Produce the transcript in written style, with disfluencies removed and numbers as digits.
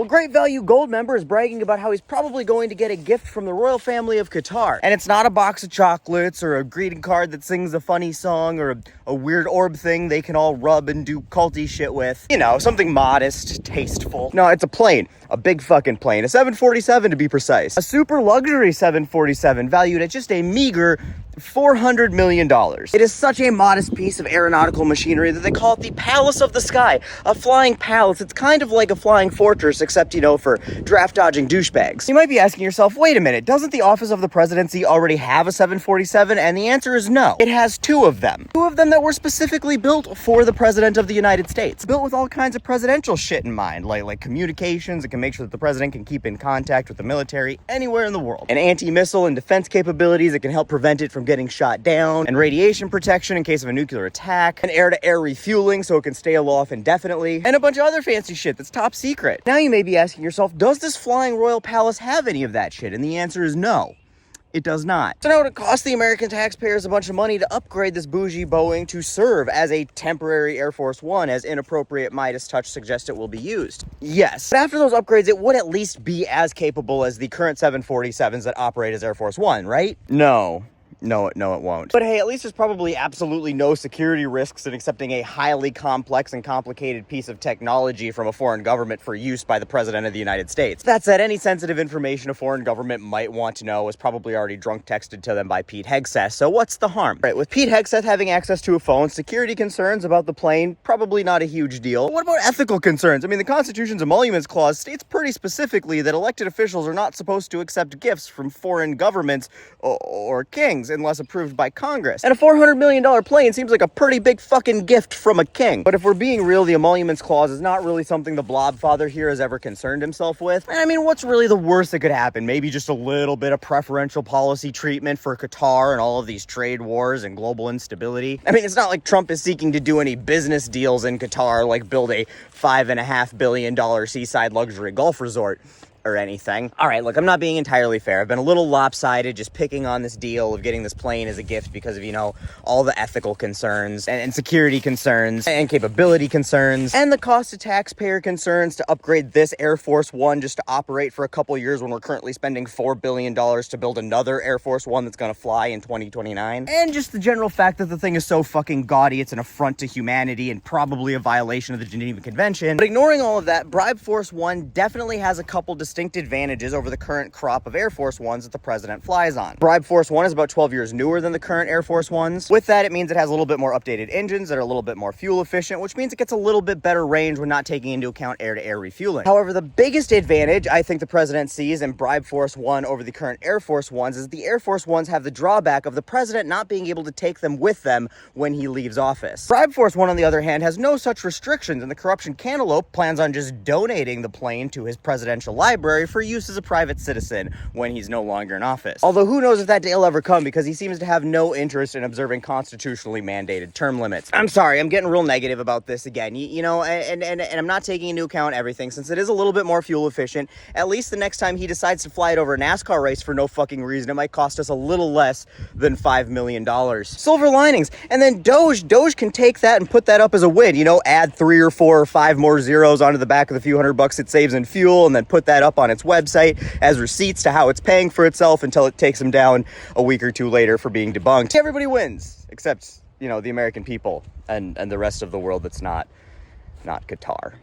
Well, Great Value Gold member is bragging about how he's probably going to get a gift from the royal family of Qatar. And it's not a box of chocolates or a greeting card that sings a funny song or a weird orb thing they can all rub and do culty shit with. You know, something modest, tasteful. No, it's a plane. A big fucking plane. A 747 to be precise. A super luxury 747 valued at just a meager $400 million. It is such a modest piece of aeronautical machinery that they call it the Palace of the Sky. A flying palace. It's kind of like a flying fortress, except, you know, for draft-dodging douchebags. You might be asking yourself, wait a minute, doesn't the Office of the Presidency already have a 747? And the answer is no. It has two of them. Two of them that were specifically built for the President of the United States. Built with all kinds of presidential shit in mind, like communications. It can make sure that the president can keep in contact with the military anywhere in the world. And anti-missile and defense capabilities that can help prevent it from getting shot down, and radiation protection in case of a nuclear attack, and air-to-air refueling so it can stay aloft indefinitely, and a bunch of other fancy shit that's top secret. Now you may be asking yourself, does this flying royal palace have any of that shit? And the answer is no. It does not. So now it costs the American taxpayers a bunch of money to upgrade this bougie Boeing to serve as a temporary Air Force One, as inappropriate Midas touch suggests it will be used. Yes. But after those upgrades, it would at least be as capable as the current 747s that operate as Air Force One, right? No, it won't. But hey, at least there's probably absolutely no security risks in accepting a highly complex and complicated piece of technology from a foreign government for use by the President of the United States. That said, any sensitive information a foreign government might want to know was probably already drunk texted to them by Pete Hegseth, so what's the harm? Right, with Pete Hegseth having access to a phone, security concerns about the plane, probably not a huge deal. But what about ethical concerns? I mean, the Constitution's emoluments clause states pretty specifically that elected officials are not supposed to accept gifts from foreign governments or kings, unless approved by Congress. And a $400 million plane seems like a pretty big fucking gift from a king. But if we're being real, the emoluments clause is not really something the blob father here has ever concerned himself with. I mean, what's really the worst that could happen? Maybe just a little bit of preferential policy treatment for Qatar and all of these trade wars and global instability. I mean, it's not like Trump is seeking to do any business deals in Qatar, like build a $5.5 billion seaside luxury golf resort or anything. All right, look, I'm not being entirely fair. I've been a little lopsided just picking on this deal of getting this plane as a gift because of, you know, all the ethical concerns and security concerns and capability concerns and the cost of taxpayer concerns to upgrade this Air Force One just to operate for a couple years when we're currently spending $4 billion to build another Air Force One that's gonna fly in 2029. And just the general fact that the thing is so fucking gaudy, it's an affront to humanity and probably a violation of the Geneva Convention. But ignoring all of that, Bribe Force One definitely has a couple distinct advantages over the current crop of Air Force Ones that the president flies on. Bribe Force One is about 12 years newer than the current Air Force Ones. With that, it means it has a little bit more updated engines that are a little bit more fuel efficient, which means it gets a little bit better range when not taking into account air-to-air refueling. However, the biggest advantage I think the president sees in Bribe Force One over the current Air Force Ones is the Air Force Ones have the drawback of the president not being able to take them with them when he leaves office. Bribe Force One, on the other hand, has no such restrictions, and the corruption cantaloupe plans on just donating the plane to his presidential library for use as a private citizen when he's no longer in office. Although who knows if that day will ever come, because he seems to have no interest in observing constitutionally mandated term limits. I'm sorry, I'm getting real negative about this again. You know, and I'm not taking into account everything, since it is a little bit more fuel efficient. At least the next time he decides to fly it over a NASCAR race for no fucking reason, it might cost us a little less than $5 million. Silver linings. And then Doge can take that and put that up as a win. You know, add 3 or 4 or 5 more zeros onto the back of the few $100 it saves in fuel, and then put that up on its website as receipts to how it's paying for itself until it takes him down a week or two later for being debunked. Everybody wins, except, you know, the American people and the rest of the world that's not Qatar.